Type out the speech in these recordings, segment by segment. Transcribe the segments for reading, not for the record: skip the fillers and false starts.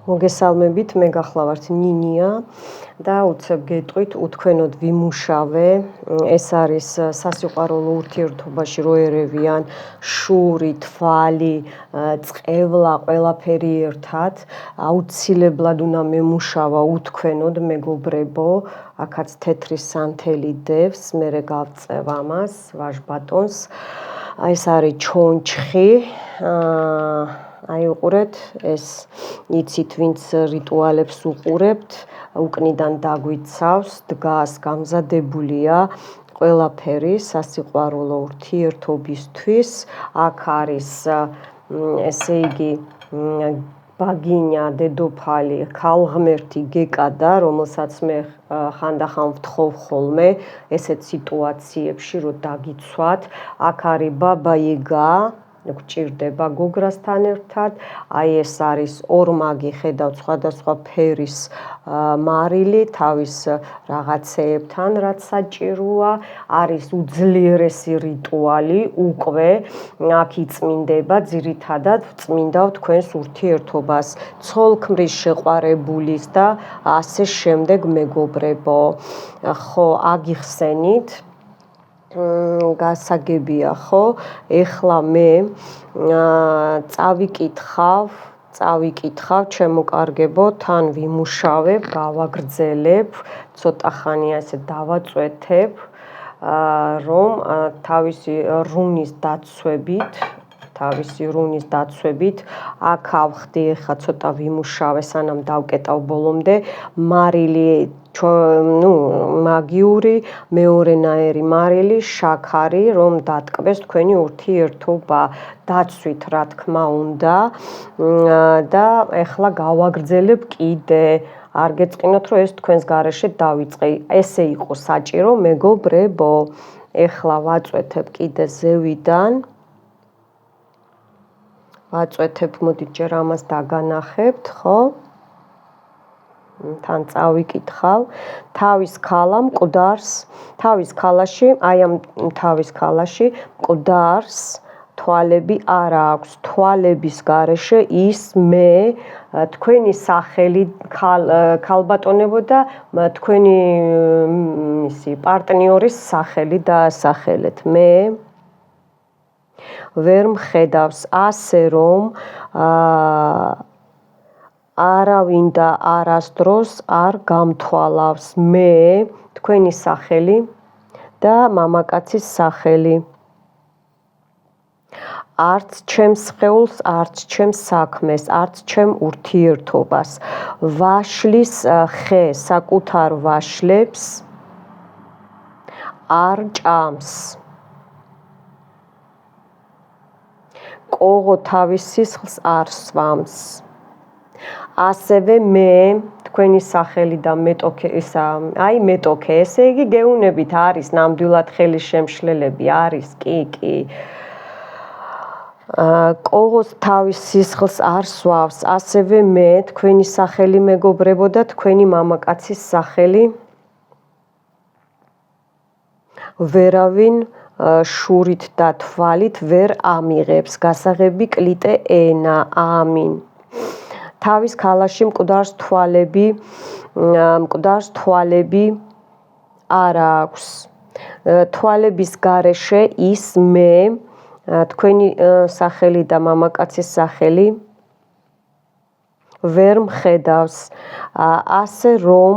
მოგესალმებით, მე გახლავართ ნინია და უცებ გეტყვით უთქვენოდ ვიმუშავე. ეს არის სასიყვარულო ურთიერთობაში რო ერევიან შური, თვალი, წყევლა, ყველაფერი ერთად. აუცილებლად უნდა მემუშავა უთქვენოდ მეგობრებო. აქაც თეთრი სანთელი დევს, მერე გავწევ ამას, ვაჟბატონს. ეს არის ჩონჩხი. უყურეთ, ეს იცით, ვინც რიტუალებს უყურებთ, უკნიდან დაგვიცავს, დგას, გამზადებულია ყველაფერი სასიყვარულო ურთიერთობისთვის. აქ არის, ესე იგი, ბაგინია, დედოფალი, ქალღმერთი გეკადა, რომელსაც მე ხანდახან ვთხოვ ხოლმე ესეთ სიტუაციებში, რომ დაგიცვათ. აქ არის ბაბა იაგა, გვჭირდება გოგრასთან ერთად. აი ეს არის ორმაგი, ხედავთ სხვადასხვა ფერის მარილი, თავის რაღაცეებთან, რაც საჭიროა. არის უძლიერესი რიტუალი, უკვე აქ იწმინდება, ძირითადად ვწმინდავ თქვენს ურთიერთობას, ცოლ-ქმრის შეყვარებულის და ასე შემდეგ მეგობრებო. ხო, აგიხსენით. გასაგებია, ხო? ეხლა მე წავიკითხავ, ჩემო კარგებო, თან ვიმუშავებ, გავაგრძელებ, ცოტა ხანი ასე დავაწვეთებ, რომ თავისი რუნის დაცვებით, აქ ავხდი, ეხლა ცოტა ვიმუშავე, სანამ დავკეტავ ბოლომდე, მარილი, მაგიური, მეორენაირი მარილი, შაქარი, რომ დატკბეს თქვენი ურთიერთობა, დაცვით, რა თქმა უნდა, და ეხლა გავაგრძელებ კიდე. არ გეწყინოთ, რომ ეს თქვენს გარეშე დავიწყე. ესე იყო საჭირო, მეგობრებო. ეხლა ვაწვეთებ კიდე ზევიდან. მოდით ჯერ ამას დაგანახებთ, ხო? თან წავიკითხავ. თავის ქალაში მკვდარს თვალები არ აქვს. თვალების გარეშე ის მე, თქვენი სახელი, ქალბატონებო და თქვენი პარტნიორის სახელი დაასახელეთ. მე ვერ მხედავს, ასე რომ არავინ და არასდროს არ გამთვალავს. მე, თქვენი სახელი და მამაკაცის სახელი. არც ჩემს სხეულს, არც ჩემს საქმეს, არც ჩემ ურთიერთობას. ვაშლის ხე საკუთარ ვაშლებს არ ჭამს. კოღო თავის სისხლს არ სვამს. ასევე მე, თქვენი სახელი და მეტოქე, ესე იგი გეუნებით არის ნამდვილად ხელის შემშლელები, არის, კი. კოღოს თავის სისხლს არ სვავს, ასევე მე, თქვენი სახელი მეგობრებო და თქვენი მამაკაცის სახელი. ვერავინ შურით და თვალით ვერ ამიღებს. გასაღები კლიტე ენა, ამინ. თავის ქალაში მკვდარს თვალები არ აქვს. თვალების გარეშე ის მე, თქვენი სახელი და მამაკაცის სახელი ვერ მხედავს, ასე რომ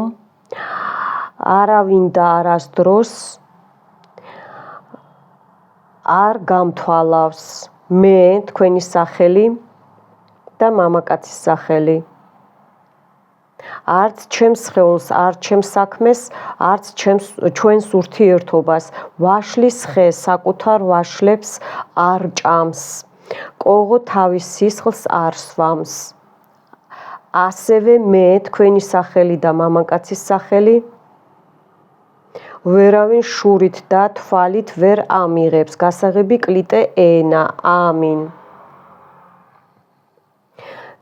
არავინ და არასდროს არ გამთვალავს. მე, თქვენი სახელი და მამაკაცის სახელი. არც ჩემს სხეულს, არც ჩემს საქმეს, არც ჩვენს ურთიერთობას. ვაშლის ხე საკუთარ ვაშლებს არ ჭამს. კოღო თავის სისხლს არ სვამს. ასევე მე, თქვენი სახელი და მამაკაცის სახელი. ვერავინ შურით და თვალით ვერ ამიღებს. გასაღები კლიტე ენა, ამინ.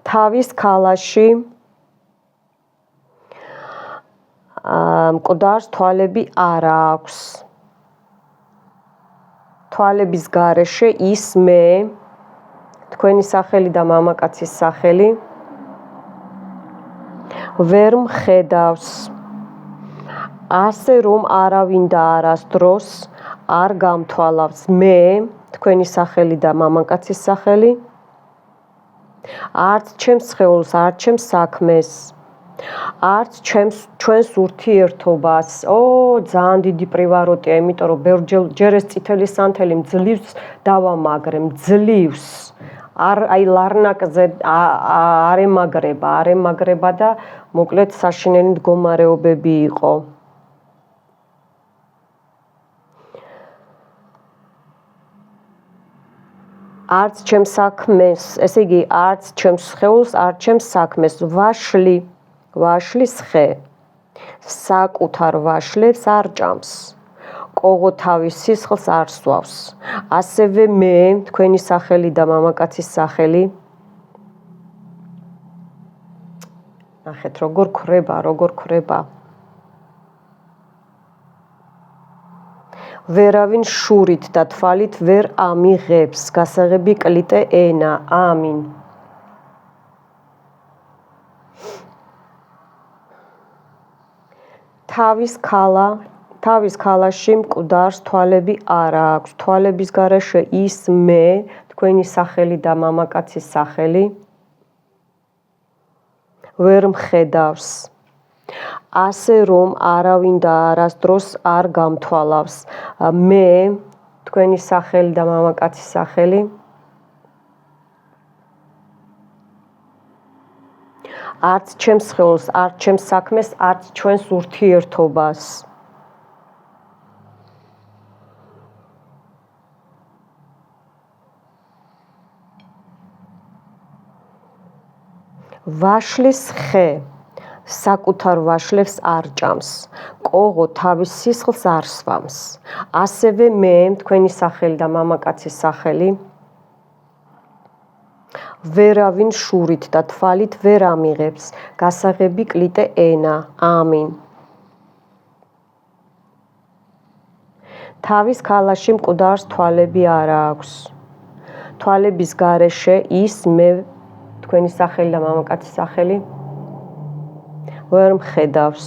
თავის ქალაში მკვდარს თვალები არ აქვს. თვალების გარეშე ის მე, თქვენი სახელი და მამაკაცის სახელი ვერ მხედავს. ასე რომ არავინ და არასდროს არ გამთვალავს მე, თქვენი სახელი და მამაკაცის სახელი, არც ჩემს სხეულს, არც ჩემს საქმეს, არც ჩვენს ურთიერთობას. ძალიან დიდი პრივაროტია, იმიტომ რომ ბევრჯერ ეს წითელი სანთელი მძლივს დავამაგრე, მძლივს. აი ლარნაკზე არ ემაგრება და მოკლედ საშინელი მდგომარეობები იყო. არც ჩემს საქმეს, ესე იგი არც ჩემს სხეულს, არც ჩემს საქმეს, ვაშლის ხე საკუთარ ვაშლებს არ ჭამს, ყოღოთავის სისხლს არ სვავს. ასევე მე, თქვენი სახელი და მამაკაცის სახელი, ნახეთ როგორ ქრება. ვერავინ შურით და თვალით ვერ ამიღებს, გასაღები კლიტე ენა. ამინ. თავის ქალაში მკვდარს თვალები არ აქვს. თვალების გარეშე ის მე, თქვენი სახელი და მამაკაცის სახელი, ვერ მხედავს. ასე რომ არავინ და არასდროს არ გამთვალავს მე, თქვენი სახელი და მამაკაცის სახელი, არც ჩემს სხეულს, არც ჩემს საქმეს, არც ჩვენს ურთიერთობას. ვაშლის ხე საკუთარ ვაშლებს არ ჭამს, ყოღო თავის სისხლს არ სვამს. ასევე მე, თქვენი სახელი და მამაკაცის სახელი, ვერავინ შურით და თვალით ვერ ამიღებს, გასაღები კლიტე ენა. ამინ. თავის ქალაში მკვდარს თვალები არ აქვს. თვალების გარეშე ის მე, თქვენი სახელი და მამაკაცის სახელი, ვერ მხედავს.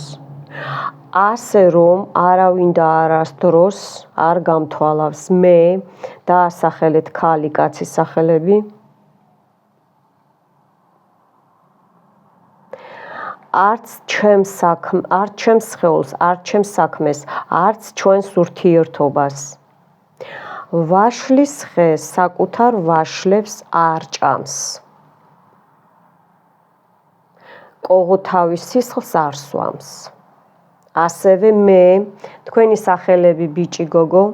ასე რომ არავინ და არასდროს არ გამთვალავს მე, დაასახელეთ ქალი, კაცის სახელები, არც ჩემს სხეულს, არც ჩემს საქმეს, არც ჩვენს ურთიერთობას. ვაშლის ხე საკუთარ ვაშლებს არ ჭამს, ყოღოთავის სისხლს არ სვამს. ასევე მე, თქვენი სახელები ბიჭი გოგო,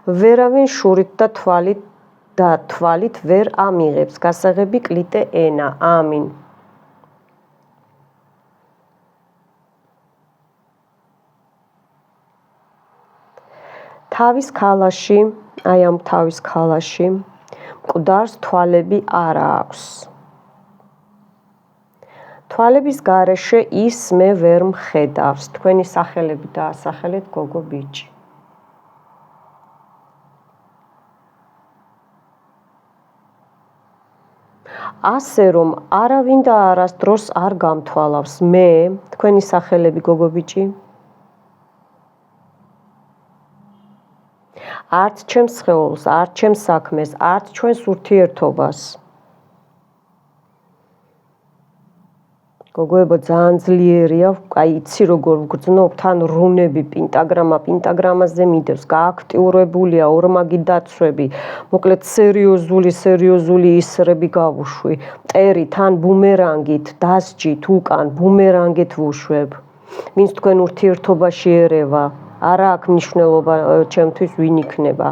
ვერავინ შურით და თვალით ვერ ამიღებს, გასაღები კლიტე ენა. ამინ. თავის ქალაში, აი ამ თავის ქალაში მკვდარს თვალები არ აქვს. თვალების გარეშე ის მე ვერ მხედავს, თქვენი სახელები დაასახელეთ გოგო ბიჭი. ასე რომ არავინ და არასდროს არ გამთვალავს მე, თქვენი სახელები გოგო ბიჭი, არც ჩემს სხეულს, არც ჩემს საქმეს, არც ჩვენს ურთიერთობას. გოგოებო ძალიან ძლიერია, აი იცი როგორ ვგრძნობ, თან რუნები, პენტაგრამაზე მიდევს, გააქტიურებულია ორმაგი დაცვები, მოკლედ სერიოზული ისრები გავუშვი, მტერი თან ბუმერანგით დასჯით უკან, ბუმერანგით ვუშვებ. ვინც თქვენ ურთიერთობაში ერევა, არა აქვს მნიშვნელობა ჩემთვის ვინ იქნება.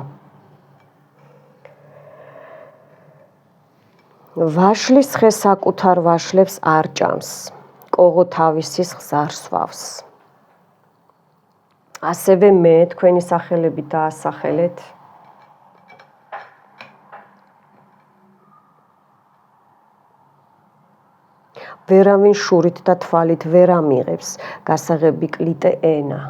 ვაშლის ხე საკუთარ ვაშლებს არ ჭამს, ყოღო თავის სისხლს არ სვავს. ასევე მე, თქვენი სახელები დაასახელეთ. ვერავინ შურით და თვალით ვერ ამიღებს, გასაღები კლიტე ენა.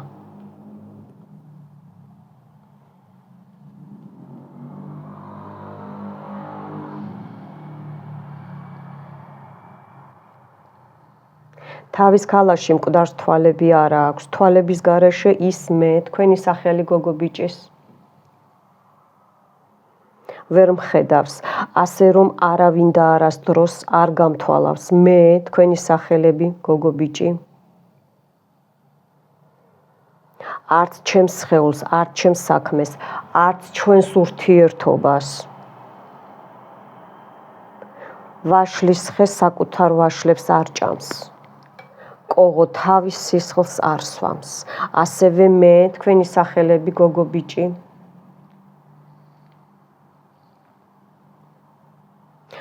თავის ქალაში მკვდარს თვალები არ აქვს. თვალების გარეშე ის მე, თქვენი სახელი გოგო ბიჭის. ვერ მხედავს, ასე რომ არავინ და არასდროს არ გამთვალავს. მე, თქვენი სახელები გოგო ბიჭი. არც ჩემს სხეულს, არც ჩემს საქმეს, არც ჩვენს ურთიერთობას. ვაშლის ხე საკუთარ ვაშლებს არ ჭამს. კოღო თავის სისხლს არ სვამს. ასევე მე, თქვენი სახელები გოგო ბიჭი.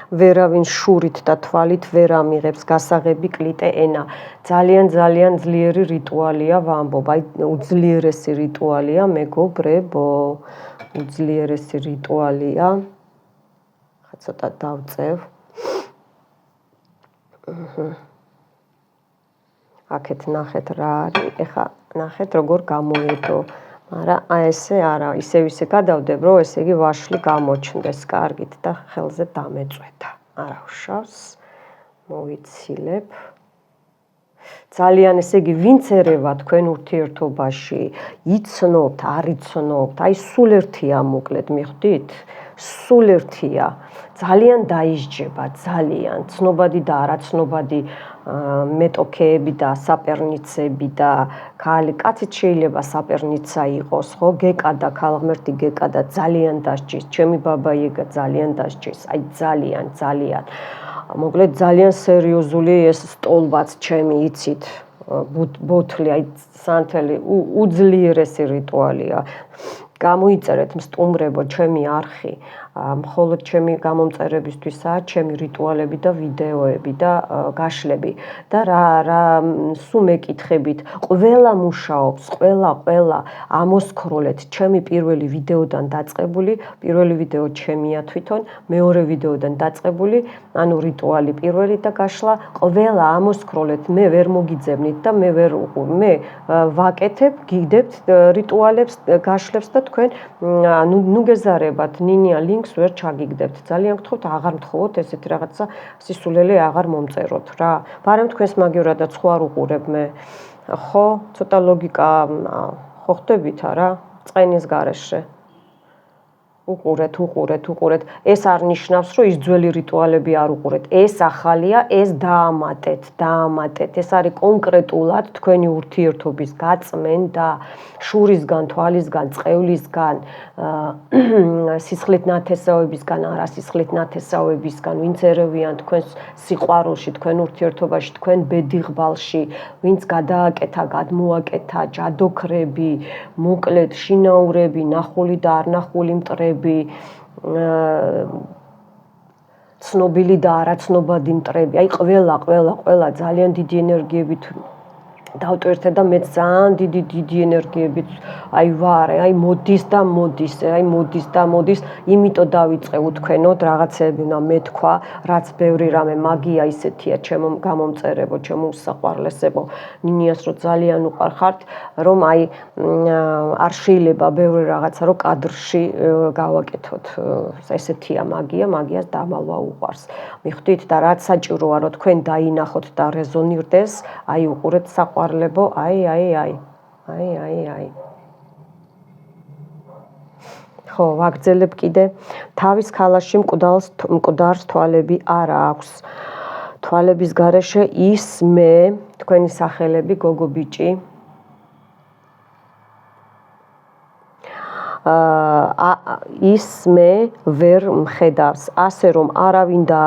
ვერავინ შურით და თვალით ვერ ამიღებს გასაღები კლიტე ენა. ძალიან ძლიერი რიტუალია ვამბობ. აი უძლიერესი რიტუალია მეგობრებო. უძლიერესი რიტუალია. ხა ცოტა დავწევ. აქეთ ნახეთ რა არის. ეხა ნახეთ როგორ გამოედო. მაგრამ აი ესე არა, ისე გადავდებ, რომ ესე იგი ვაშლი გამოჩნდეს კარგით და ხელზე დამეწვედა. არა უშავს. მოვიცილებ. ძალიან ესე იგი ვინც ერევა თქვენ ურთიერთობაში, იცნობთ, არ იცნობთ, აი სულ ერთია მოკლედ მიხვდით? სულ ერთია. ძალიან დაისჯება, ძალიან ცნობადი და არაცნობადი მეტოქეები და საპერნიცები და კაციც შეიძლება საპერნიცა იყოს, ხო? გეკა და ქალღმერთი გეკა და ძალიან დასჯის, ჩემი ბაბა იეგა ძალიან დასჯის, აი ძალიან. მოკლედ ძალიან სერიოზული ეს სტოლბაც ჩემი იცით, ბოთლი, აი სანთელი უძლიერესი რიტუალია. გამოიწერეთ მსტუმრებო ჩემი არხი, მხოლოდ ჩემი გამომწერებისთვისაა ჩემი რიტუალები და ვიდეოები და გაშლები და რა სულ მეკითხებით, ყველა მუშაობს, ყველა ამოსქროლეთ ჩემი პირველი ვიდეოდან დაწყებული, პირველი ვიდეო ჩემია თვითონ, მეორე ვიდეოდან დაწყებული, ანუ რიტუალი პირველი და გაშლა, ყველა ამოსქროლეთ, მე ვერ მოგიძებნით და მე ვაკეთებ, გიგდებთ რიტუალებს, გაშლებს და თქვენ ნუ გეზარებათ ნინია ლინკს ვერ ჩაგიგდებთ. ძალიან გთხოვთ, აღარ მთხოვოთ ესეთი რაღაცა სისულელე აღარ მომწეროთ რა. მაგრამ თქვენს მაგივრადაც ხო არ უყურებ მე. ხო, ცოტა ლოგიკა ხო ხდებით არა? წყენის გარეშე. უყურეთ. ეს არ ნიშნავს, რომ ის ძველი რიტუალები არ უყურეთ. ეს ახალია, ეს დაამატეთ. ეს არის კონკრეტულად თქვენი ურთიერთობის გაწმენდა, შურისგან, თვალისგან, წყევლისგან, სისხლით ნათესავებისგან, არასისხლით ნათესავებისგან, ვინც ერევიან თქვენს სიყვარულში, თქვენ ურთიერთობაში, თქვენ ბედიღბალში, ვინც გადააკეთა, გადმოაკეთა, ჯადოქრები, მოკლედ შინაურები, ნახული და არ ნახული მტრები, ცნობილი და არაცნობადი მტრები, აი ყველა ძალიან დიდი ენერგიებით დავტვირთე და მე ძალიან დიდი ენერგიებით აი ვარ, აი მოდის, იმიტომ დავიწყე უთქვენოდ რაღაცეები უნდა მეთქვა, რაც ბევრი რამე მაგია ისეთია ჩემო გამომწერებო, ჩემო უსაყვარლესებო, ნინიას რო ძალიან უყარხართ, რომ აი არ შეიძლება ბევრი რაღაცა რო კადრში გავაკეთოთ. ესეთია მაგიას დამალვა უყვარს. მიხვდით და რაც საჭიროა რომ თქვენ დაინახოთ და რეზონირდეს, აი უყურეთ საყვარლებო, აი. ხო, ვაგრძელებ კიდე. თავის ქალაში მკვდარს თვალები არ აქვს. თვალების გარეშე ის მე, თქვენი სახელები გოგო ბიჭი. ის მე ვერ მხედავს, ასე რომ არავინ და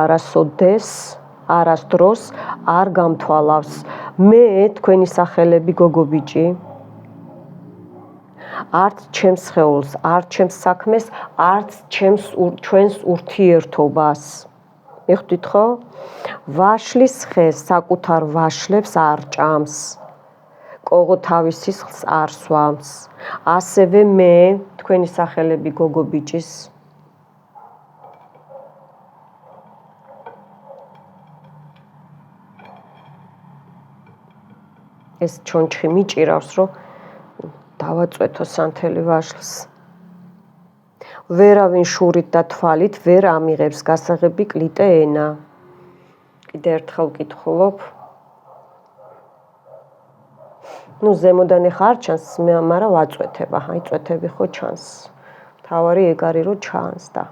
არასდროს არ გამთვალავს. მე, თქვენი სახელები გოგო ბიჭი. არც ჩემს სხეულს, არც ჩემს საქმეს, არც ჩვენს ურთიერთობას. მიხვდით ხო? ვაშლის ხე საკუთარ ვაშლებს არ ჭამს. კოღო თავის სისხლს არ სვამს. ასევე მე, თქვენი სახელები გოგო ბიჭის. ეს ჩონჩხი მიჭირავს, რომ დავაწვეთო სანთელი ვაშლს. ვერავინ შურით და თვალით ვერ ამიღებს გასაღები კლიტე ენა. კიდე ერთხელ ვკითხულობ. ნუ ზემოდან ეხა არ ჩანს, მაგრამ ვაწვეთებ, აი წვეთები ხო ჩანს. თავარი ეგ არის რომ ჩანს და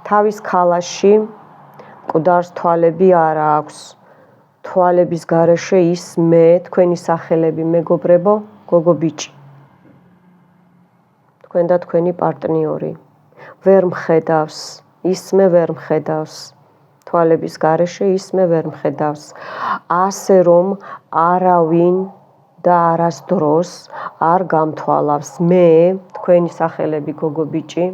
თავის ქალაში მკვდარს თვალები არ აქვს. თვალების გარეშე ის მე, თქვენი სახელები მეგობრებო, გოგო ბიჭი. თქვენ და თქვენი პარტნიორი. ვერ მხედავს, ისმე ვერ მხედავს. თვალების გარეშე ისმე ვერ მხედავს. ასე რომ არავინ და არასდროს არ გამთვალავს. მე, თქვენი სახელები გოგო ბიჭი.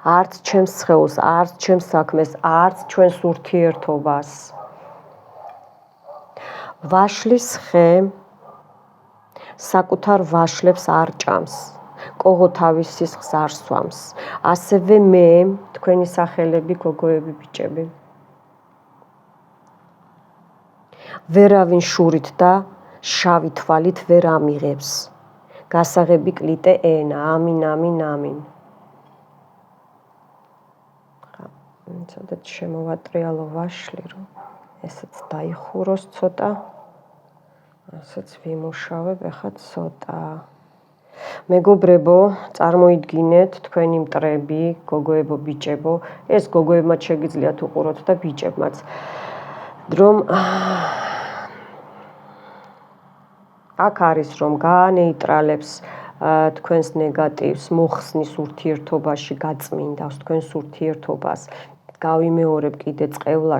არც ჩემს სხეულს, არც ჩემს საქმეს, არც ჩვენს ურთიერთობას. ვაშლის ხე საკუთარ ვაშლებს არ ჭამს. კოღო თავის სისხლს არ სვამს. ასევე მე, თქვენი სახელები გოგოები ბიჭები. ვერავინ შურით და შავი თვალით ვერ ამიღებს. გასაღები კლიტე ენა, ამინ, ამინ, ამინ. ცოტა შემოვატრიალო ვაშლი, რომ ესეც დაიხუროს ცოტა. ასეც ვიმუშავებ ახლა ცოტა. მეგობრებო, წარმოიდგინეთ თქვენი მტრები, გოგოებო, ბიჭებო, ეს გოგოებმაც შეგიძლიათ უყუროთ და ბიჭებმაც. რომ აქ არის რომ გაანეიტრალებს თქვენს ნეგატივს, მოხსნის ურთიერთობაში, გაწმინდავს თქვენს ურთიერთობას. გავიმეორებ კიდე წყევლა,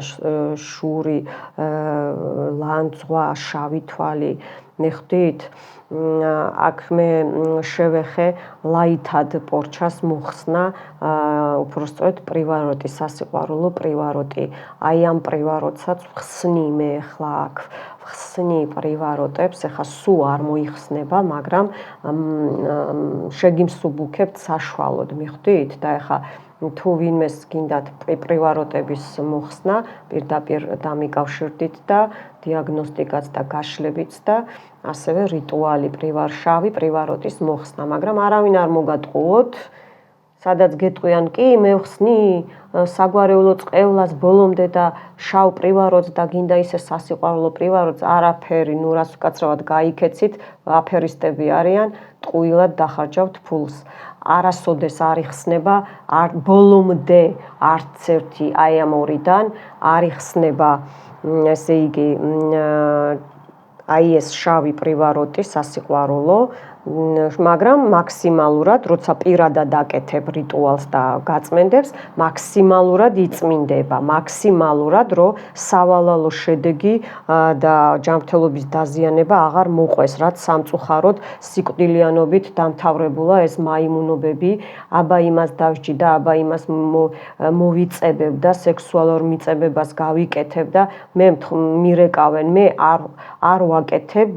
შური, ლანძღვა, შავი თვალი. ნახდით? აქ მე შევეხე ლაითად პორჩას მოხსნა, უпростоეთ პრივაროტი, სასიყვარულო პრივაროტი. აი ამ პრივაროტსაც ხსნი მე ახლა აქ. ხსნი პრივაროტებს, ახლა სულ არ მოიხსნება, მაგრამ შეგიმსუბუქებთ საშუალოდ, მიხვდით? და ახლა თუ ვინმეს გინდათ პრივაროტების მოხსნა, პირდაპირ დამიკავშირდით და დიაგნოსტიკაც და გაშლებიც და ასევე რიტუალი შავი პრივაროტის მოხსნა, მაგრამ არავინ არ მოგატყუოთ. სადაც გეტყვიან, კი, მე ვხსნი საგვარეულო წყევლას ბოლომდე და შავ პრივაროტს და გინდა ისე სასიყვარულო პრივაროტს, არაფერი, ნუ რას უკაცრავად გაიქეცით, აფერისტები არიან, ტყუილად დახარჯავთ ფულს. არასოდეს არ იხსნება, ბოლომდე არც ერთი აი ამ ორიდან არ იხსნება, ესე იგი, აი ეს შავი პრივაროტი სასიყვარულო, მაგრამ მაქსიმალურად, როცა პირადად აკეთებ რიტუალს და გაწმენდებს, მაქსიმალურად იწმინდება, მაქსიმალურად, რომ სავალალო შედეგი და ჯანმრთელობის დაზიანება აღარ მოყვეს, რაც სამწუხაროდ სიკვდილიანობით დამთავრებულა ეს მაიმუნობები, აბა იმას დავსჯი და აბა იმას მოვიწებებ და სექსუალურ მიწებებას გავიკეთებ და მე მირეკავენ, მე არ ვაკეთებ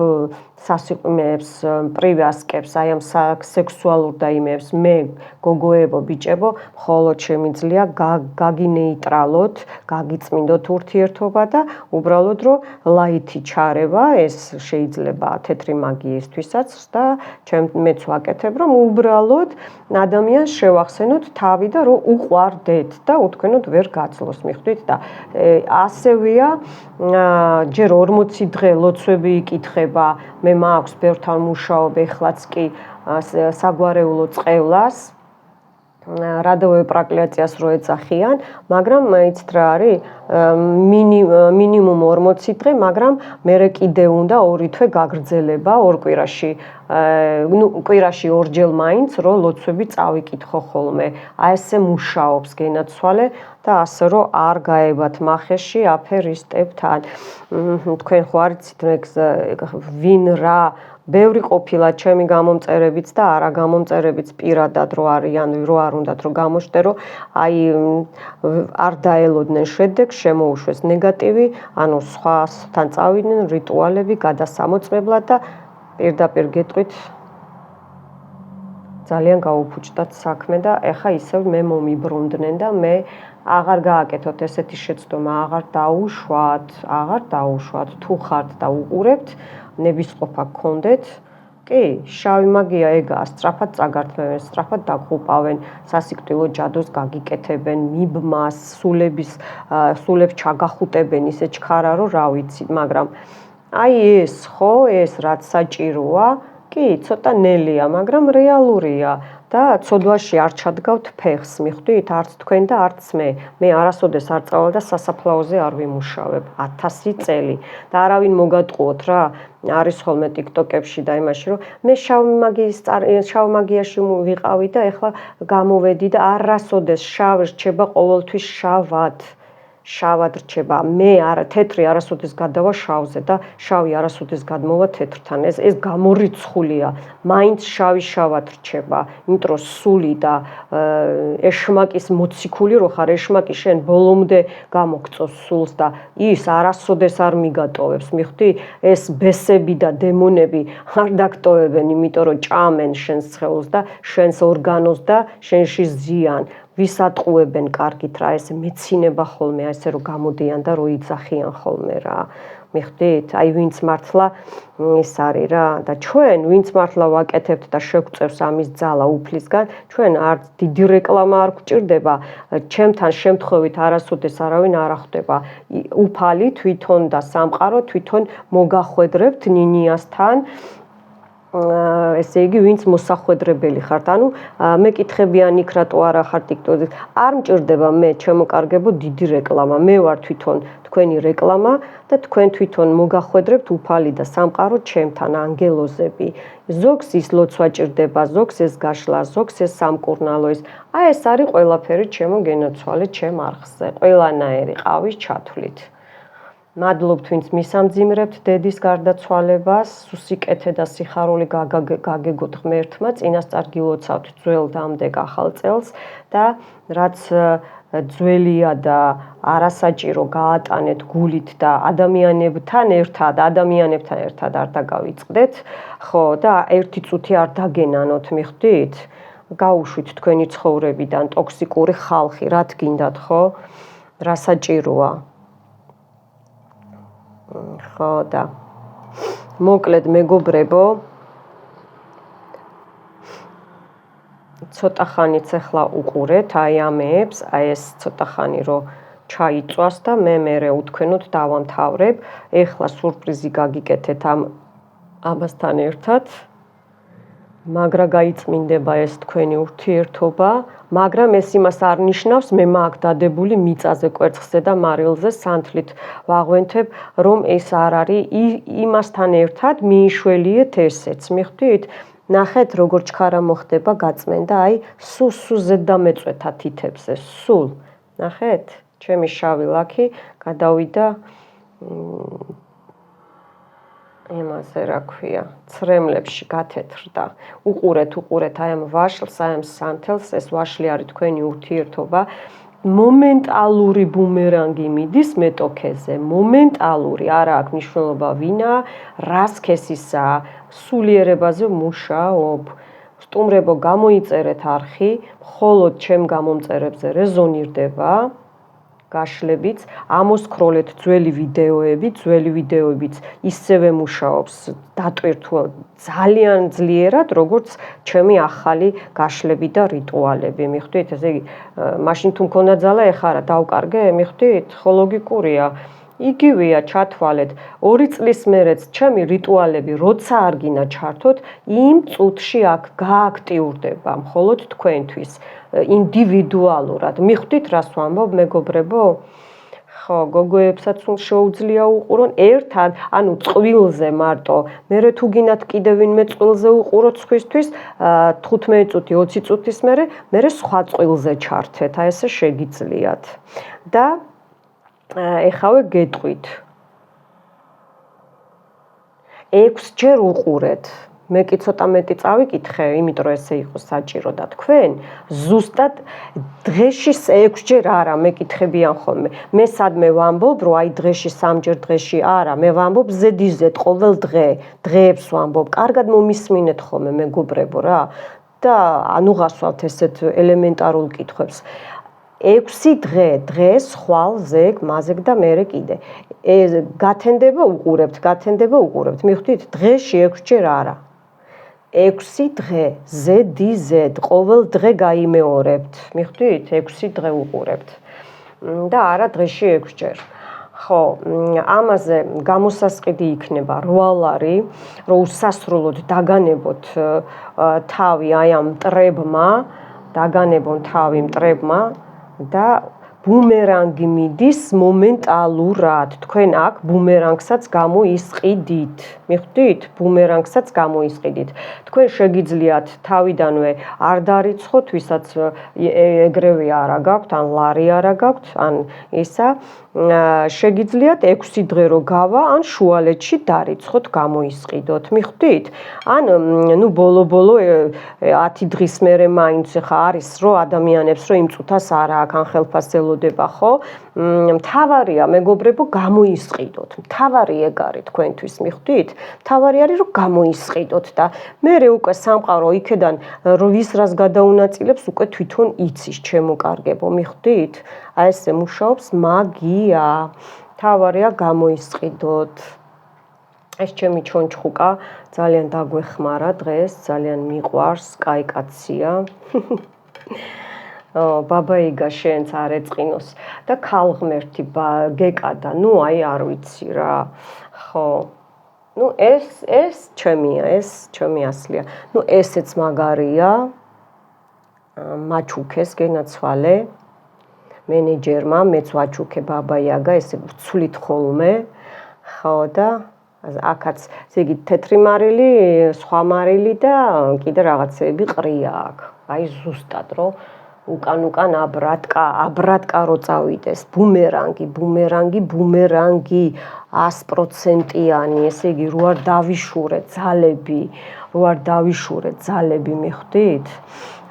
სასიყვიმეებს, პრივასკებს, აი ამ სექსუალურ და იმებს, მე გოგოებო, ბიჭებო, მხოლოდ შემიძლია გაგინეიტრალოთ, გაგიწმინდოთ ურთიერთობა და უბრალოდ რომ ლაითი ჩარევა, ეს შეიძლება თეთრი მაგიისთვისაც და მეც ვაკეთებ, რომ უბრალოდ ადამიანს შევახსენოთ თავი და რომ უყვარდეთ და უთქვენოდ ვერ გაცლოს, მიხვდით და ასევეა ჯერ 40 დღე ლოცვები იკითხება, მე მაქვს ბევრთან მუშაობ, ეხლაც კი საგვარეულო წყევლას, რადოვე პრაკლიაციას რო ეძახიან, მაგრამ იცით რა არის, მინიმუმ 40 დღე, მაგრამ მერე კიდე უნდა 2 თვე გაგრძელება, ორ კვირაში, კვირაში ორჯერ მაინც, რომ ლოცვები წავიკითხო ხოლმე. აი ესე მუშაობს გენაცვალე და ასე რომ არ გაებათ მახეში აფერისტებთან. თქვენ ხო არ იცით ვინ რა ბევრი ყოფილა ჩემი გამომწერებიც და არა გამომწერებიც პირადად რო არიან, რო არ უნდათ რომ გამოჩნდე, რომ აი არ დაელოდნენ შედეგს, შემოუშვეს ნეგატივი, ანუ სხვასთან წავიდნენ რიტუალები გადასამოწმებლად და პირდაპირ გეტყვით ძალიან გაუფუჭდათ საქმე და ეხა ისევ მე მომიბრუნდნენ და მე აღარ გააკეთოთ ესეთი შეცდომა, აღარ დაუშვათ, თუ ხართ და უყურებთ, ნებისყოფა გქონდეთ, კი, შავი მაგია ეგაა, სწრაფად წაგართმევენ, სწრაფად დაგღუპავენ, სასიკვდილო ჯადოს გაგიკეთებენ, მიბმას, სულებს ჩაგახუტებენ, ისე ჩქარა რომ რა ვიცი, მაგრამ აი ეს ხო, ეს რაც საჭიროა, კი, ცოტა ნელია, მაგრამ რეალურია და ცოდვაში არ ჩადგავთ ფეხს, მიხვდით, არც თქვენ და არც მე. მე არასოდეს არ წავალ და სასაფლაოზე არ ვიმუშავებ 1000 წელი და არავინ მოგატყუოთ რა. არის ხოლმე TikTok-ებში და იმაში რომ მე შავ მაგიაში ვიყავი და ეხლა გამოვედი და არასოდეს შავი რჩება ყოველთვის შავად რჩება. მე თეთრი არასოდეს გადავა შავზე და შავი არასოდეს გადმოვა თეთრთან. ეს გამორიცხულია. მაინც შავად რჩება. იმიტომ რომ სული და ეშმაკის მოციქული რო ხარ, ეშმაკი შენ ბოლომდე გამოგწოს სულს და ის არასოდეს არ მიგატოვებს. მიხვდი? ეს ბესები და დემონები არ დაგტოვებენ, იმიტომ რომ ჭამენ შენს სხეულს და შენს ორგანოს და შენში ზიან. ვისატყუებენ კარგით რა, ესე მეცინება ხოლმე, ესე რომ გამოდიან და რო იძახიან ხოლმე რა. მიხვდით? აი ვინც მართლა ის არის რა და ჩვენ ვინც მართლა ვაკეთებთ და შეგვწევს ამის ძალა უფლისგან, ჩვენ არც დიდი რეკლამა არ გვჭირდება, ჩემთან შემთხვევით არასოდეს არავინ არ ხვდება. უფალი თვითონ და სამყარო თვითონ მოგახვედრებთ ნინიასთან. ესე იგი ვინც მოსახვედრებელი ხართ, ანუ მეკითხებიან იქ რატო არა ხარ TikTok-ზე. არ მჭირდება მე ჩემოკარგებო დიდი რეკლამა. მე ვარ თვითონ თქვენი რეკლამა და თქვენ თვითონ მოგახვედრებთ უფალი და სამყარო ჩემთან ანგელოზები. ზოგს ის ლოცვა ჭირდება, ზოგს ეს გაშლა, ზოგს ეს სამკურნალო ის. აი ეს არის ყველაფერი ჩემო გენაცვალე ჩემ არხზე. ყველანაირი ყავის ჩათვლით. მადლობთ ვინც მისამძიმრებთ დედის გარდაცვალებას, სუსიკეთე და სიხარული გაგეგოთ ღმერთმა, წინასწარ გილოცავთ ძველ დამდეგ ახალ წელს და რაც ძველია და არასაჭირო გაატანეთ გულით და ადამიანებთან ერთად არ დაგავიწყდეთ, ხო და ერთი წუთი არ დაგენანოთ, მიხვდით? გაუშვით თქვენი ცხოვრებიდან ტოქსიკური ხალხი, რა თქინდათ, ხო? რა საჭიროა? ხო და მოკლედ მეგობრებო, ცოტა ხანიც ახლა უყურეთ აი ამებს, აი ეს ცოტა ხანი რომ ჩაიწვას და მე უთქვენოთ დავამთავრებ. ეხლა სურპრიზი გაგიკეთეთ ამასთან ერთად. მაგრა გაიწმინდება ეს თქვენი ურთიერთობა, მაგრამ ეს იმას არ ნიშნავს, მე მაგ დადებული მიწაზე, კვერცხზე და მარილზე სანთლით ვაღვენთებ, რომ ეს არ არის იმასთან ერთად მიიშველიეთ ესეც, მიხვდით? ნახეთ როგორ ჩქარა მოხდება გაწმენდა, აი სულ ზედამეწვეთა თითებზე, სულ. ნახეთ, ჩემი შავი ლაქი გადავიდა იმაზე რა ქვია, ცრემლებში გათეთრდა. უყურეთ აი ამ ვაშლს, აი ამ სანთელს, ეს ვაშლი არის თქვენი ურთიერთობა. მომენტალური ბუმერანგი მიდის მეტოქეზე, მომენტალური, არა აქვს მნიშვნელობა ვინა, რა სქესისა, სულიერებაზე მუშაობ. სტუმრებო, გამოიწერეთ არხი, მხოლოდ ჩემ გამომწერებზე რეზონირდება. გაშლებიც, ამოსკროლეთ ძველი ვიდეოებიც ისევე მუშაობს დატვირთვა ძალიან ძლიერად, როგორც ჩემი ახალი გაშლები და რიტუალები, მიხვდით? ესე იგი, მაშინ თუ მქონდა ძალა, ეხლა რა დავკარგე, მიხვდით? ხო ლოგიკურია. იგივეა, ჩათვალეთ. 2 წლის მერეც ჩემი რიტუალები, როცა არ გინდა ჩართოთ, იმ წუთში აქ გააქტიურდება, მხოლოდ თქვენთვის. ინდივიდუალურად. მიხვდით რას ვამბობ, მეგობრებო? ხო, გოგოებსაც შეუძლია უყურონ ერთად, ანუ წყვილზე მარტო. მერე თუ გინდათ კიდევ ვინმე წყვილზე უყუროთ სხვისთვის, 15 წუთი, 20 წუთის მერე სხვა წყვილზე ჩართეთ. აი ესე შეგიძლიათ. და ეხავე გეტყვით. 6 ჯერ უყურეთ. მე კი ცოტა მეტი წავიკითხე, იმიტომ რომ ესე იყო საჭირო და თქვენ ზუსტად დღეში 6 ჯერ არა მეკითხებიან ხოლმე. მე სადმე ვამბობ, რომ აი დღეში 3 ჯერ დღეში არა, მე ვამბობ ზედიზედ ყოველ დღეებს ვამბობ. კარგად მომისმინეთ ხოლმე მეგობრებო რა. და ანუ გასვავთ ესეთ ელემენტარულ კითხვებს. 6 დღეს ხვალ ზეგ მაზეგ და მერე კიდე. გათენდება უყურებთ. მიხვდით? დღეში 6 ჯერ არა. 6 დღე ZDZ ყოველ დღე გაიმეორებთ. მიხვდით? 6 დღე უყურებთ. და არა დღეში 6 ჯერ. ხო, ამაზე გამოსასყიდი იქნება 8 ლარი, რომ უსასრულოდ დაგანებოთ თავი აი ამ მტრებმა, დაგანებონ თავი მტრებმა და ბუმერანგი მიდის მომენტალურად. თქვენ აქ ბუმერანგსაც გამოისყიდით. მიხვდით? ბუმერანგსაც გამოისყიდით. თქვენ შეგიძლიათ თავიდანვე არ დარიცხოთ, ვისაც ეგრევე არა გაქვთ, ან ლარი არა გაქვთ, ან ისა შეგიძლიათ 6 დღე რო გავა, ან შუალედში დარიცხოთ, გამოისყიდოთ. მიხვდით? ან ნუ ბოლო-ბოლო 10 დღის მერე მაინც ხა არის რომ ადამიანებს რომ იმ წუთას არა აქ ან ხელფასელოდება, ხო? მთავარია მეგობრებო გამოისყიდოთ. მთავარი ეგ არის თქვენთვის, მიხვდით? მთავარი არის რომ გამოისყიდოთ და მე უკვე სამყარო იქედან რომ ვის რას გადაუნაწილებს უკვე თვითონ იცის, ჩემო კარგებო, მიხვდით? აი ესე მუშაობს მაგია. მთავარია გამოისყიდოთ. ეს ჩემი ჩონჩხუკა ძალიან დაგვეხმარა დღეს, ძალიან მიყვარს, კაი კაცია. ბაბაიგა შენც არ ეწყინოს და ქალღმერთი გეკადა, ნუ აი არ ვიცი რა. ხო. ნუ ეს ჩემია, ეს ჩემი ასლია. ნუ ესეც მაგარია. მაჩუქეს გენაცვალე. მენეჯერმა მეც ვაჩუქე ბაბაიაგა, ესე ვცვლით ხოლმე. ხო და აქაც ესე იგი თეთრი მარილი, სხვა მარილი და კიდე რაღაცები ყრია აქ. აი ზუსტად რომ უკან აბრატკა რო წავიდეს. ბუმერანგი 100%-იანი, ესე იგი რო არ დავიშურეთ ძალები, მიხვდით?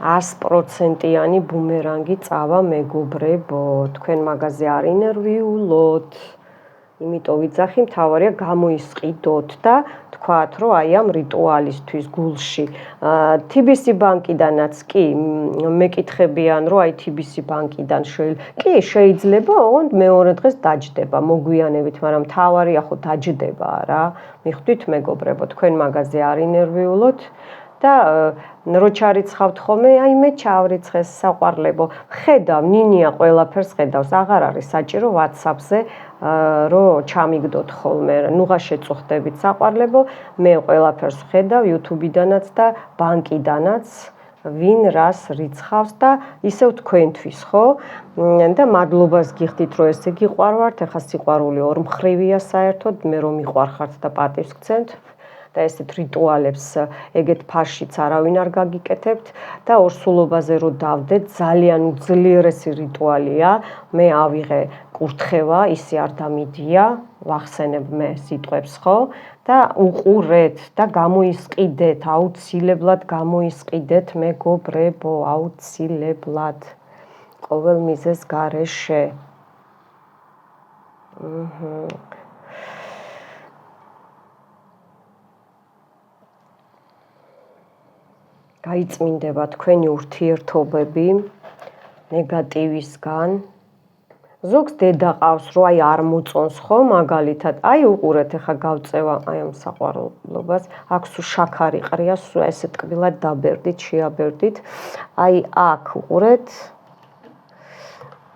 100%-იანი ბუმერანგი წავა მეგობრებო. თქვენ მაგაზე არ ინერვიულოთ. იმიტომ ვიძახი, მთავარია გამოისყიდოთ და თქვათ, რომ აი ამ რიტუალისთვის გულში TBC ბანკიდანაც კი მეკითხებიან, რომ აი TBC ბანკიდან კი შეიძლება, ოღონდ მეორე დღეს დაჯდება მოგვიანებით, მაგრამ მთავარია ხო დაჯდება რა. მიხვდით მეგობრებო, თქვენ მაგაზე არ ინერვიულოთ. და რო ჩარიცხავთ ხოლმე, აი მე ჩავრიცხეს საყვარლებო. ხედავ, ნინია ყველაფერს ხედავს, აღარ არის საჭირო WhatsApp-ზე რო ჩამიგდოთ ხოლმე. ნუღა შეწუხდებით საყვარლებო, მე ყველაფერს ხედავ YouTube-დანაც და ბანკიდანაც, ვინ რას რიცხავს და ისევ თქვენთვის, ხო? და მადლობას გიხდით, რომ ესე გიყვარვართ. ეხლა სიყვარული ორმხრივია საერთოდ, მე რომ მიყვარხართ და პატივს გცემთ. და ესეთ რიტუალებს ეგეთ ფაშიც არავინ არ გაგიკეთებთ და ორსულობაზე რო დავდეთ, ძალიან უძლიერესი რიტუალია. მე ავიღე კურთხევა, ისი არ დამიდია, ვახსენებ მე სიტყვებს, ხო? და უყურეთ და გამოისყიდეთ, აუცილებლად გამოისყიდეთ მეგობრებო, აუცილებლად. ყოველ მიზეს გარეშე. გაიწმინდება თქვენი ურთიერთობები ნეგატივისგან. ზოგს დედა ყავს, რომ აი არ მოწონს ხო, მაგალითად. აი უყურეთ, ეხა გავწევა აი ამ საყვარლობას. აქ სულ შაქარი ყრია, სულ ესე ტკბილად დაბერდით, შეაბერდით. აი აქ უყურეთ.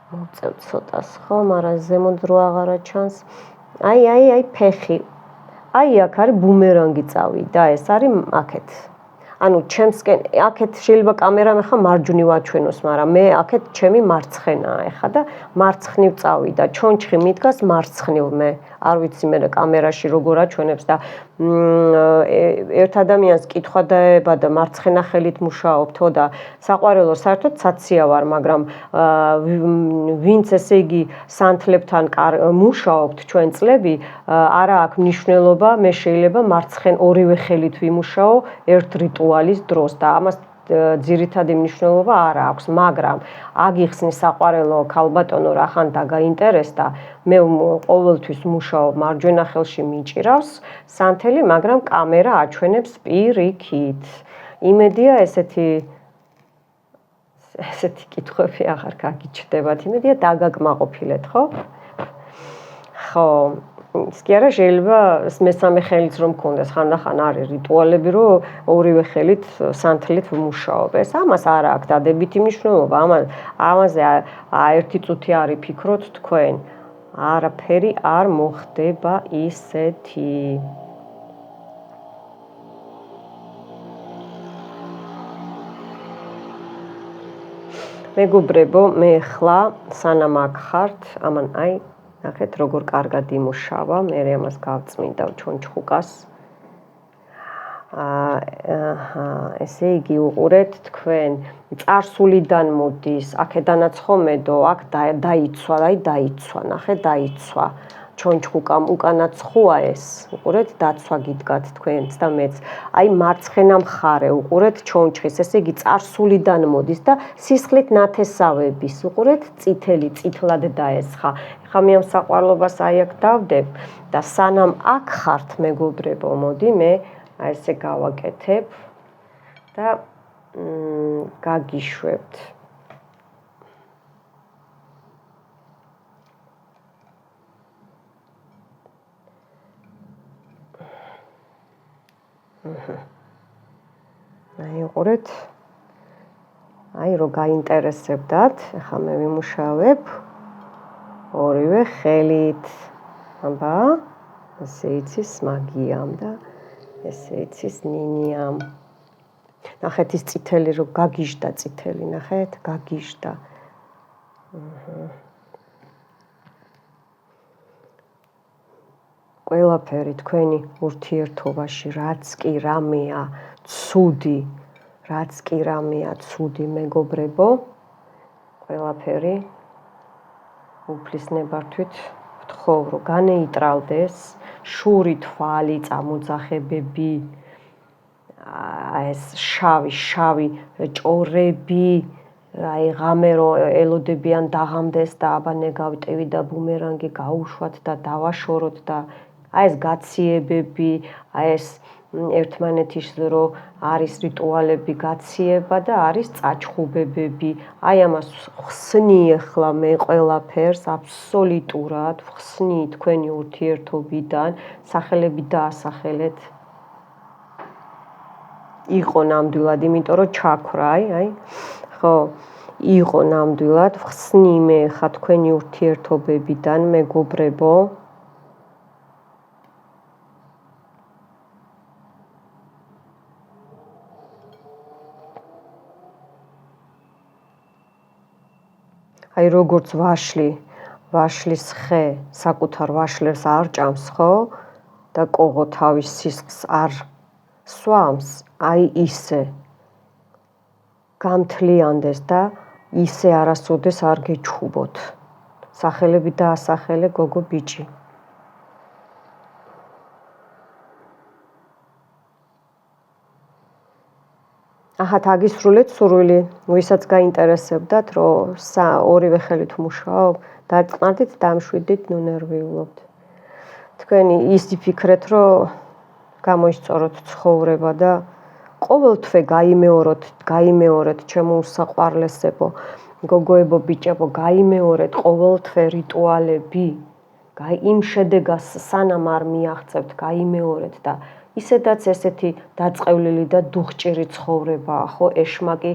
მოწევ ცოტას ხო, მაგრამ ზემოთ რო აღარა ჩანს. აი ფეხი. აი აქ არის ბუმერანგი წავიდა, ეს არის აქეთ. ანუ ჩემსკენ აქეთ შეიძლება კამერამ ახლა მარჯვნივ აჩვენოს, მაგრამ მე აქეთ ჩემი მარცხენაა ახლა და მარცხნივ წავიდა, ჩონჩხი მიდგას მარცხნივ მე. არ ვიცი მე კამერაში როგორ აჩვენებს და ერთ ადამიანს კითხვა დაება და მარცხენა ხელით მუშაობთო და საყვარელო საერთოდ საცია ვარ, მაგრამ ვინც ესე იგი სანთლებთან მუშაობთ ჩვენ წლები, არა აქვს მნიშვნელობა, მე შეიძლება მარცხენ ორივე ხელით ვიმუშაო ერთ რიტუალის დროს და ამას ძირითადი მნიშვნელობა არ აქვს, მაგრამ აგიხსნის საყვარელო ქალბატონო რახან დაგაინტერესდა, მე ყოველთვის მუშაობ მარჯვენა ხელში მიჭირავს სანთელი, მაგრამ კამერა აჩვენებს პირიქით. იმედია ესეთი კითხვები აღარ გაგიჩნდებათ, იმედია დაგაკმაყოფილეთ, ხო? ხო. ის კი არა შეიძლება მესამე ხელიც რომ მქონდეს ხანდახან არის რიტუალები რომ ორივე ხელით სანთლით ვმუშაობ ეს ამას არ აქვს დადებითი მნიშვნელობა ამაზე ერთი წუთი არის ფიქროთ თქვენ არაფერი არ მოხდება ისეთი მეგობრებო მე ხლა სანამ აქ ხართ ამან აი ნახეთ როგორ კარგად იმუშავა მე ამას გავწმინდა ჩონჩხუკას ესე იგი უყურეთ თქვენ წარსულიდან მოდის აქედანაც ხომედო აქ დაიცვა ნახე დაიცვა ჩონჩხუკამ უკანაც ხოა ეს უყურეთ დაცვა გიდგათ თქვენც და მეც აი მარცხენა მხარე უყურეთ ჩონჩხის ესე იგი წარსულიდან მოდის და სისხლით ნათესავების უყურეთ წითელი წითლად დაესხა ეხლა მე ამ საყვარლობას აი აქ დავდებ და სანამ აქ ხართ მეგობრებო მოდი მე აი ესე გავაკეთებ და გაგიშვებთ აი უყურეთ აი რო გაინტერესებდათ ახლა მე ვიმუშავებ ორივე ხელით აბა ესე იცის მაგიამ და ესე იცის ნინიამ ნახეთ ის წითელი რო გაგიჟდა წითელი ნახეთ გაგიჟდა ყველაფერი თქვენი ურთიერთობაში რაც კი რამეა ცუდი მეგობრებო ყველაფერი უფლის ნებართვით ვთხოვ რომ განეიტრალდეს შური თვალი წამოძახებები ეს შავი ჭორები აი ღამე რო ელოდებიან დაღამდეს და აბა ნეგავტევი და ბუმერანგი გაუშვათ და დავაშოროთ და აი ეს გაციებები აი ეს ერთმანეთის რო არის რიტუალები გაციება და არის წაჩხუბებები აი ამას ხსნი ახლა მე ყველაფერს აბსოლუტურად ხსნი თქვენი ურთიერთობიდან სახელები დაასახელეთ იყო ნამდვილად იმიტომ რომ ჩაქვრა აი ხო იყო ნამდვილად ხსნი მე ხა თქვენი ურთიერთობებიდან მეგობრებო აი როგორც ვაშლის ხე საკუთარ ვაშლებს არ ჭამს ხო და კოღო თავის სისხლს არ სვამს აი ისე გამთლიანდეს და ისე არასოდეს არ გეჩხუბოთ სახელები დაასახელე გოგო ბიჭი ახათ აგისრულეთ სურვილი ვისაც გაინტერესებდათ რომ ორივე ხელით ვმუშაობ დაწყნარდით დამშვიდით ნუ ნერვიულობთ თქვენი ისი ფიქრეთ რომ გამოისწოროთ ცხოვრება და ყოველთვე გაიმეორეთ ჩემო უსაყვარლესებო გოგოებო ბიჭებო გაიმეორეთ ყოველთვე რიტუალები იმ შედეგას სანამ არ მიაღწევთ გაიმეორეთ და ისედაც ესეთი დაწყევლილი და დუხჭირი ცხოვრებაა ხო ეშმაკი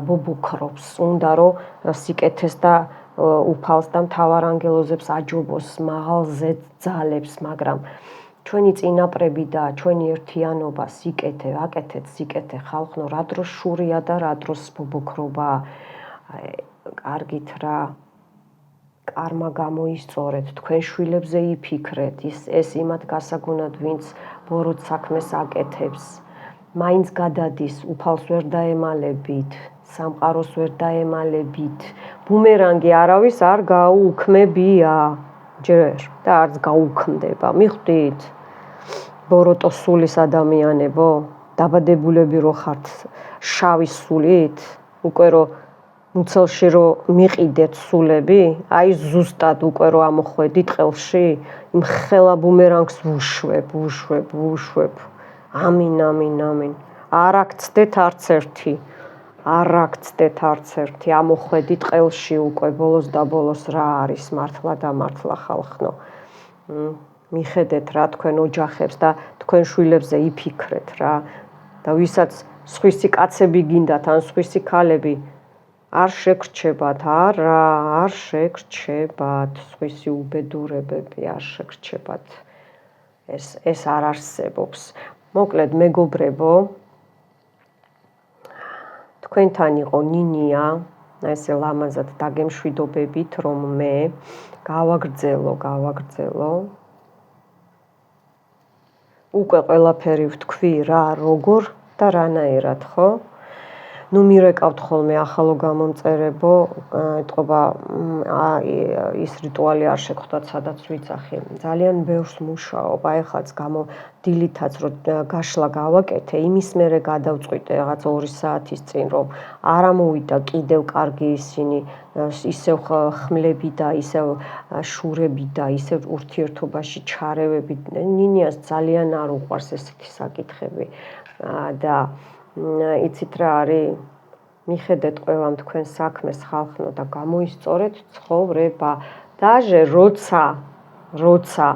ბუბუქრობს უნდა რომ სიკეთეს და უფალს და მთავარ ანგელოზებს აჯობოს მაღალ ზედძალებს მაგრამ ჩვენი წინაპრები და ჩვენი ერთიანობა სიკეთე აკეთეთ სიკეთე ხალხნო რა დროს შურია და რა დროს ბუბუქრობა კარგით რა კარმა გამოისწორეთ თქვენ შვილებზე იფიქრეთ ეს იმათ გასაგონად ვინც ბოროტ საქმეს აკეთებს მაინც გადადის უფალს ვერ დაემალებით სამყაროს ვერ დაემალებით ბუმერანგი არავის არ გაუქმებია ჯერ და არც გაუქმდება მიხვდით ბოროტო სულის ადამიანებო დაბადებულები რო ხართ შავი სულით უკვე რო მუცელში რო მიყიდეთ სულები აი ზუსტად უკვე რო ამოხვედით ყელში იმ ხელა ბუმერანგს ვუშვებ ამინ არ აქცდეთ არც ერთი ამოხვედით ყელში უკვე ბოლოს და ბოლოს რა არის მართლა და მართლა ხალხნო მიხედეთ რა თქვენ ოჯახებს და თქვენ შვილებზე იფიქრეთ რა და ვისაც სხვისი კაცები გინდათ ან სხვისი ქალები არ შეგრჩებათ არ შეგრჩებათ სხვისი უბედურებები არ შეგრჩებათ ეს არ არსებობს მოკლედ მეგობრებო თქვენთან იყო ნინია ესე ლამაზად დაგემშვიდობებით რომ მე გავაგრძელო უკვე ყველაფერი ვთქვი რა როგორ და რანაირად ხო ნუ მირეკავთ ხოლმე ახალო გამომწერებო ეთყობა ის რიტუალი არ შეგხვდათ სადაც ვიცახი ძალიან ბევრს მუშაობ ეხლაც დილითაც რომ გაშლა გავაკეთე იმის მერე გადავწყვიტე რაღაც 2 საათის წინ რომ არ ამოვიდა კიდევ კარგი ისინი ისევ ხმლები და ისევ შურები და ისევ ურთიერთობაში ჩარევები ნინიას ძალიან არ უყვარს ესეთი საკითხები და იცით რა არის მიხედეთ ყველამ თქვენ საქმეს ხალხნო და გამოისწორეთ ცხოვრება დაჟე როცა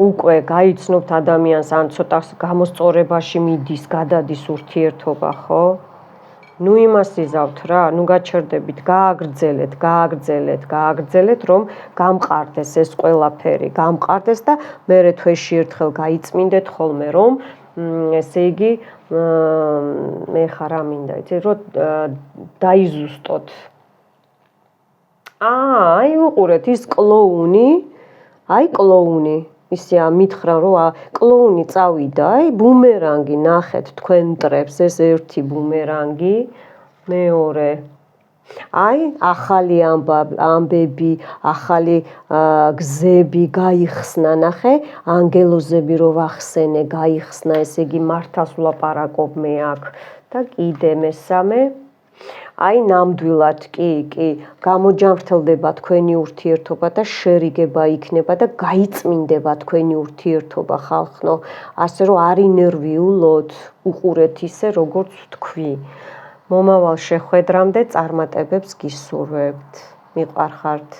უკვე გაიცნობთ ადამიანს ან ცოტა გამოსწორებაში მიდის გადადის ურთიერთობა ხო ნუ იმას იზავთ რა ნუ გაჩერდებით გააგრძელეთ რომ გამყარდეს ეს ყველაფერი გამყარდეს და მერე თვეში ერთხელ გაიწმინდეთ ხოლმე რომ ესე იგი მე ხარ ამინდა იცი რომ დაიზუსტოთ აი უყურეთ ის კლოუნი ისე მითხრა რომ კლოუნი წავიდა აი ბუმერანგი ნახეთ თქვენ მტრებს ეს ერთი ბუმერანგი მეორე აი ახალი ამბები ახალი გზები გაიხსნა ნახე ანგელოზები რო ვახსენე გაიხსნა ესე იგი მართავს ვლაპარაკობ მე აქ და კიდე მესამე აი ნამდვილად კი გამოჯანმრთელდება თქვენი ურთიერთობა და შერიგება იქნება და გაიწმინდება თქვენი ურთიერთობა ხალხნო ასე რომ არ ინერვიულოთ უყურეთ ისე როგორც ვთქვი მომავალ შეხვედრამდე წარმატებებს გისურვებთ მიყვარხართ